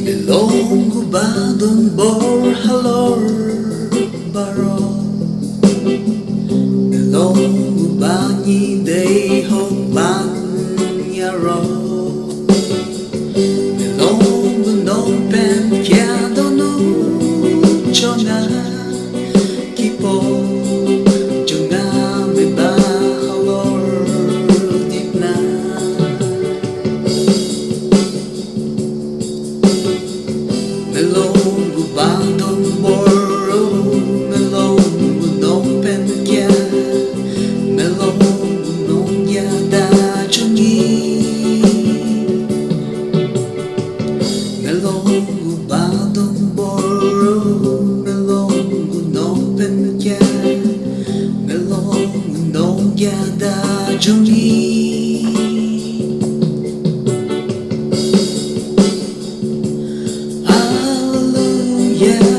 Melongo badon bor halor baro Melongo bani dei hok ban yaro Melongo non pen chiado nu chona kipo chunga me ba halor dipna Melongo bandon boro Melongo non penkia Melongo non yada chungi Melongo bandon boro Melongo non penkia Melongo non yada chungi Hallelujah.